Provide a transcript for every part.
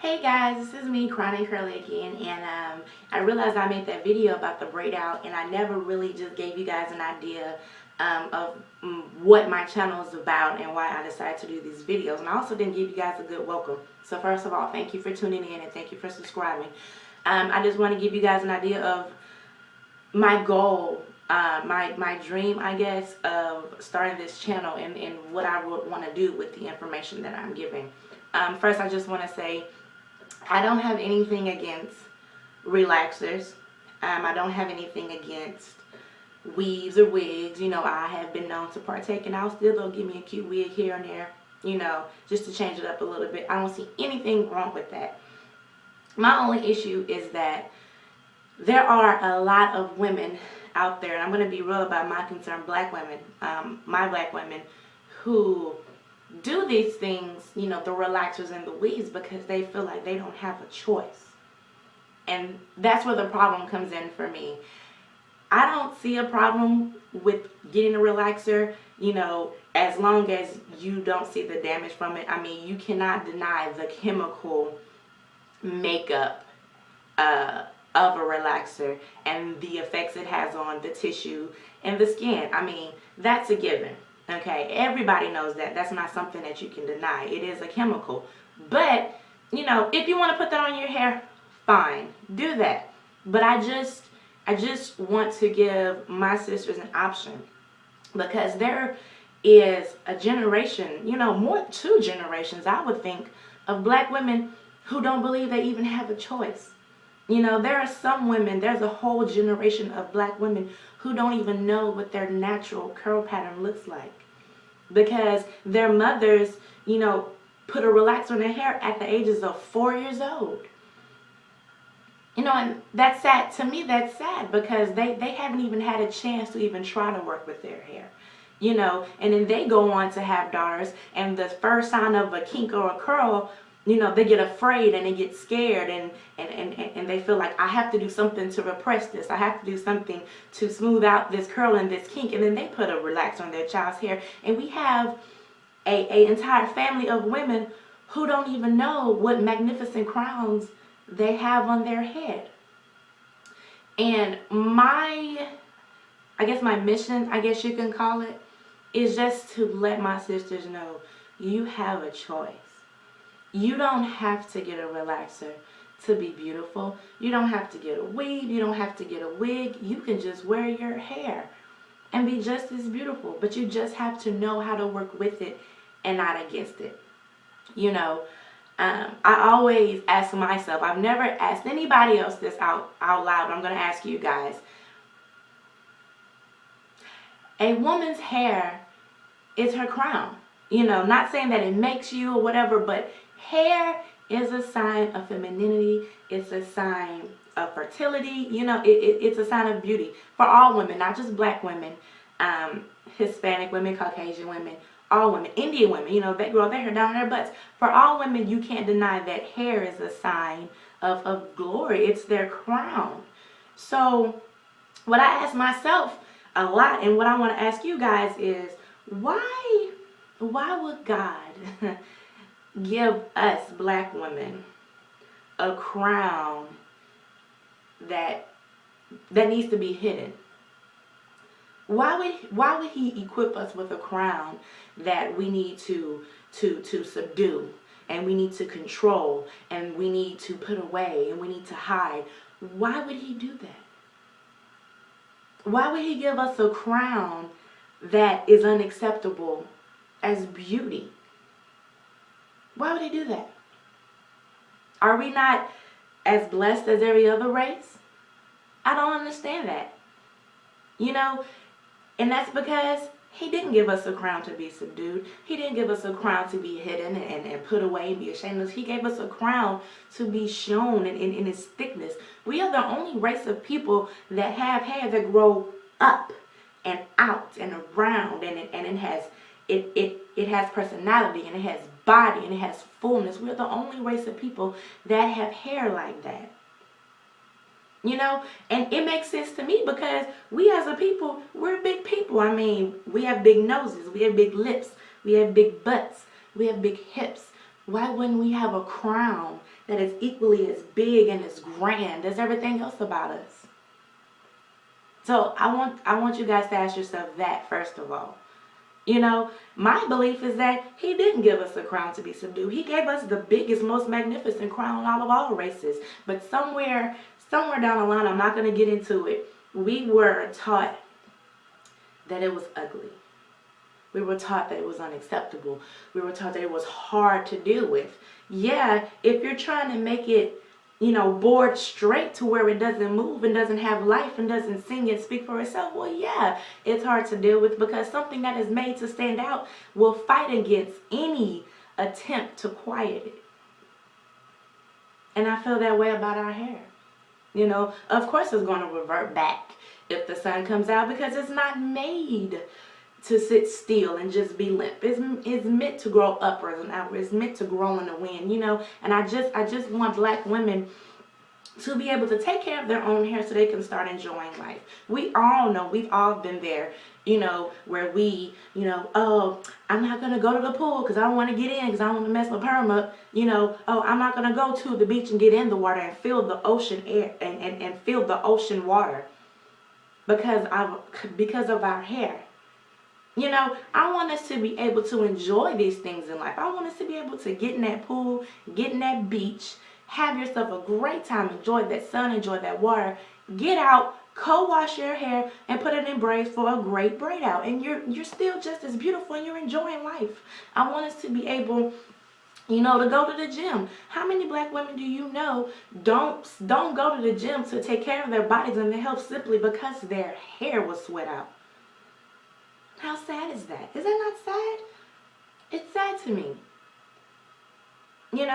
Hey guys, this is me, Chronic Curly again, and I realized I made that video about the braid out, and I never really just gave you guys an idea of what my channel is about and why I decided to do these videos. And I also didn't give you guys a good welcome. So first of all, thank you for tuning in and thank you for subscribing. I just want to give you guys an idea of my goal, my dream, I guess, of starting this channel and what I would want to do with the information that I'm giving. First, I just want to say, I don't have anything against relaxers. I don't have anything against weaves or wigs. You know, I have been known to partake, and I'll still give me a cute wig here and there, you know, just to change it up a little bit. I don't see anything wrong with that. My only issue is that there are a lot of women out there, and I'm going to be real about my concern, black women, my black women, who do these things, you know, the relaxers and the weaves, because they feel like they don't have a choice. And that's where the problem comes in for me. I don't see a problem with getting a relaxer, you know, as long as you don't see the damage from it. I mean, you cannot deny the chemical makeup of a relaxer and the effects it has on the tissue and the skin. I mean, that's a given. Okay, everybody knows that. That's not something that you can deny. It is a chemical. But, you know, if you want to put that on your hair, fine, do that. But I just want to give my sisters an option, because there is a generation, you know, more 2 generations, I would think, of black women who don't believe they even have a choice. You know, there are some women, there's a whole generation of black women who don't even know what their natural curl pattern looks like, because their mothers, you know, put a relaxer on their hair at the ages of 4 years old. You know, and that's sad. To me, that's sad, because they haven't even had a chance to even try to work with their hair. You know, and then they go on to have daughters, and the first sign of a kink or a curl, you know, they get afraid and they get scared, and they feel like, I have to do something to repress this. I have to do something to smooth out this curl and this kink. And then they put a relaxer on their child's hair. And we have a entire family of women who don't even know what magnificent crowns they have on their head. And I guess my mission, I guess you can call it, is just to let my sisters know, you have a choice. You don't have to get a relaxer to be beautiful. You don't have to get a weave. You don't have to get a wig. You can just wear your hair and be just as beautiful. But you just have to know how to work with it and not against it. You know, I always ask myself, I've never asked anybody else this out loud, but I'm going to ask you guys. A woman's hair is her crown. You know, not saying that it makes you or whatever, but hair is a sign of femininity. It's a sign of fertility. You know, it's a sign of beauty for all women, not just black women, Hispanic women, Caucasian women, all women, Indian women. You know, they grow their hair down their butts. For all women, you can't deny that hair is a sign of glory. It's their crown. So what I ask myself a lot, and what I want to ask you guys is, why would God give us black women a crown that needs to be hidden? Why would he equip us with a crown that we need to subdue, and we need to control, and we need to put away, and we need to hide? Why would he do that? Why would he give us a crown that is unacceptable as beauty? Why would he do that? Are we not as blessed as every other race? I don't understand that. You know, and that's because he didn't give us a crown to be subdued. He didn't give us a crown to be hidden and put away and be ashamed of. He gave us a crown to be shown in its thickness. We are the only race of people that have hair that grow up and out and around, and it has personality, and it has body, and it has fullness. We're the only race of people that have hair like that. You know, and it makes sense to me, because we as a people, we're big people. I mean, we have big noses, we have big lips, we have big butts, we have big hips, Why wouldn't we have a crown that is equally as big and as grand as everything else about us? So I want you guys to ask yourself that first of all. You know, my belief is that he didn't give us a crown to be subdued. He gave us the biggest, most magnificent crown out of all races. But somewhere down the line, I'm not going to get into it, we were taught that it was ugly. We were taught that it was unacceptable. We were taught that it was hard to deal with. Yeah, if you're trying to make it, board straight to where it doesn't move and doesn't have life and doesn't sing and speak for itself, well, yeah, it's hard to deal with, because something that is made to stand out will fight against any attempt to quiet it. And I feel that way about our hair. Of course it's going to revert back if the sun comes out, because it's not made to sit still and just be limp. It's meant to grow upwards and outwards. It's meant to grow in the wind, And I just want black women to be able to take care of their own hair so they can start enjoying life. We all know, we've all been there, where we, oh, I'm not going to go to the pool because I don't want to get in because I don't want to mess my perm up. Oh, I'm not going to go to the beach and get in the water and feel the ocean air and feel the ocean water because of our hair. I want us to be able to enjoy these things in life. I want us to be able to get in that pool, get in that beach, have yourself a great time, enjoy that sun, enjoy that water, get out, co-wash your hair, and put it in braids for a great braid out. And you're still just as beautiful and you're enjoying life. I want us to be able, to go to the gym. How many black women do you know don't go to the gym to take care of their bodies and their health simply because their hair was sweat out? How sad is that? Is that not sad? It's sad to me. And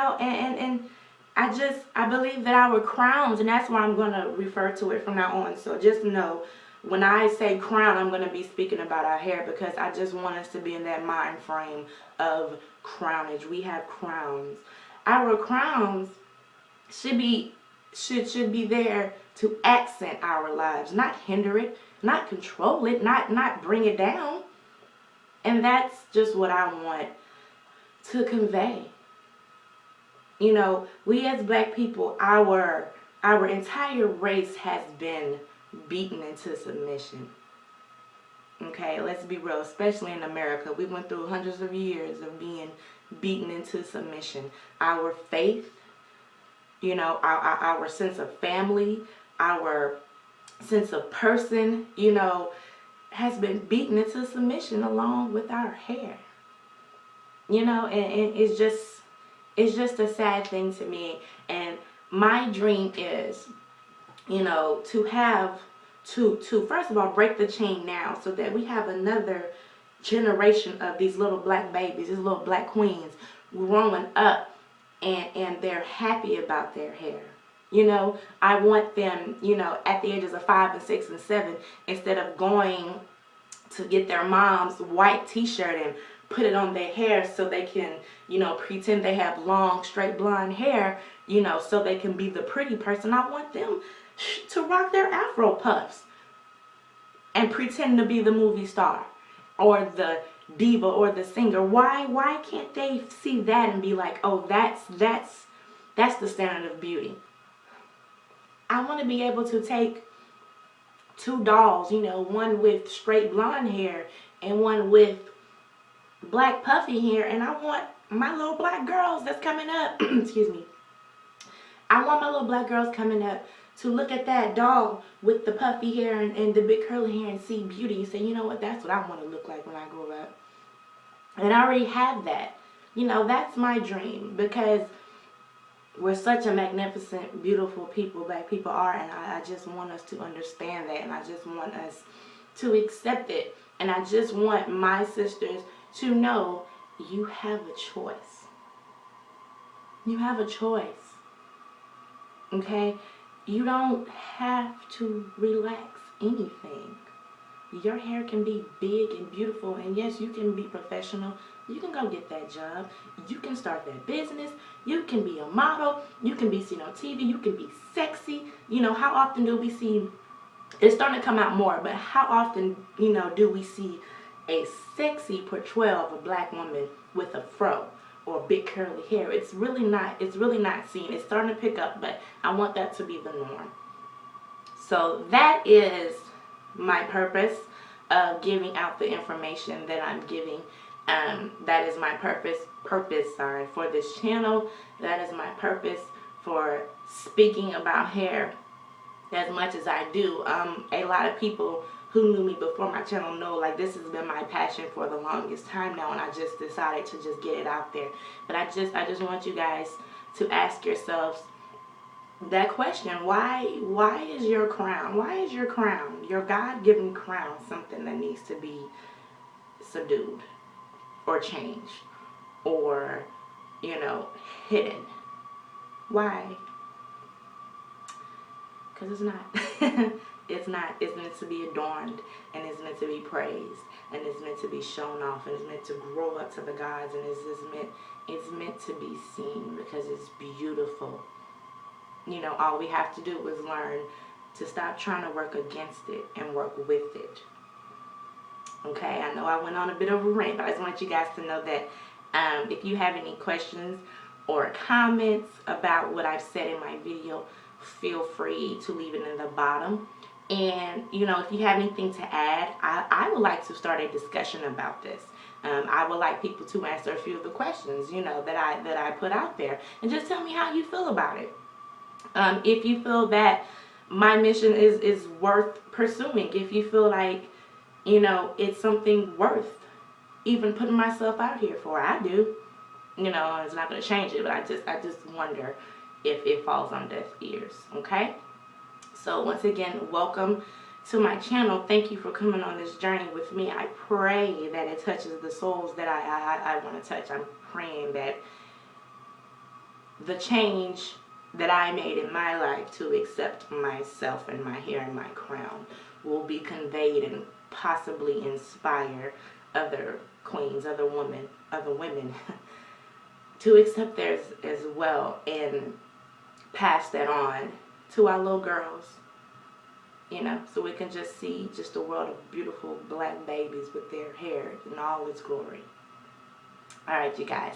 I believe that our crowns, and that's why I'm going to refer to it from now on. So just know, when I say crown, I'm going to be speaking about our hair, because I just want us to be in that mind frame of crownage. We have crowns. Our crowns should be there to accent our lives, not hinder it, not control it, not bring it down. And that's just what I want to convey. We as black people, our entire race has been beaten into submission. Okay, let's be real, especially in America. We went through hundreds of years of being beaten into submission. Our faith, our sense of family, our sense of person, has been beaten into submission along with our hair. And it's just a sad thing to me. And my dream is, to first of all break the chain now, so that we have another generation of these little black babies, these little black queens growing up, and they're happy about their hair. I want them, at the ages of 5 and 6 and 7, instead of going to get their mom's white t-shirt and put it on their hair so they can, pretend they have long, straight blonde hair, so they can be the pretty person. I want them to rock their Afro puffs and pretend to be the movie star or the diva or the singer. Why can't they see that and be like, oh, that's the standard of beauty? I want to be able to take two dolls, one with straight blonde hair and one with black puffy hair, and I want my little black girls that's coming up, excuse me, I want my little black girls coming up to look at that doll with the puffy hair and the big curly hair and see beauty and say, you know what, that's what I want to look like when I grow up. And I already have that. That's my dream, because we're such a magnificent, beautiful people, black people are, and I just want us to understand that, and I just want us to accept it, and I just want my sisters to know you have a choice. You have a choice, okay? You don't have to relax anything. Your hair can be big and beautiful, and yes, you can be professional. You can go get that job. You can start that business. You can be a model. You can be seen on TV. You can be sexy. How often do we see, it's starting to come out more, but how often, do we see a sexy portrayal of a black woman with a fro or big curly hair. It's really not seen. It's starting to pick up, but I want that to be the norm. So that is my purpose of giving out the information that I'm giving. That is my purpose for this channel. That is my purpose for speaking about hair as much as I do. A lot of people who knew me before my channel know, like, this has been my passion for the longest time now, and I just decided to just get it out there. But I just want you guys to ask yourselves that question: why is your crown, your God-given crown, something that needs to be subdued or changed or, hidden? Why? Because it's not. It's not. It's meant to be adorned, and it's meant to be praised, and it's meant to be shown off, and it's meant to grow up to the gods, and it's meant to be seen because it's beautiful. All we have to do is learn to stop trying to work against it and work with it. Okay, I know I went on a bit of a rant, but I just want you guys to know that if you have any questions or comments about what I've said in my video, feel free to leave it in the bottom. And, if you have anything to add, I would like to start a discussion about this. I would like people to answer a few of the questions, that I put out there. And just tell me how you feel about it. If you feel that my mission is worth pursuing, if you feel like, it's something worth even putting myself out here for, I do. It's not going to change it, but I just wonder if it falls on deaf ears, okay? So once again, welcome to my channel. Thank you for coming on this journey with me. I pray that it touches the souls that I want to touch. I'm praying that the change that I made in my life to accept myself and my hair and my crown will be conveyed and possibly inspire other queens, other women to accept theirs as well and pass that on to our little girls, so we can just see just a world of beautiful black babies with their hair in all its glory. Alright, you guys,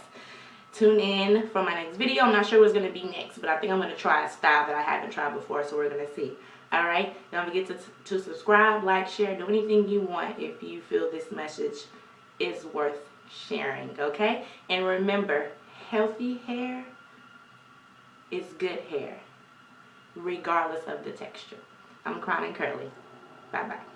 tune in for my next video. I'm not sure what's going to be next, but I think I'm going to try a style that I haven't tried before, so we're going to see. Alright, don't forget to subscribe, like, share, do anything you want if you feel this message is worth sharing, okay? And remember, healthy hair is good hair, regardless of the texture. I'm Crown and Curly. Bye-bye.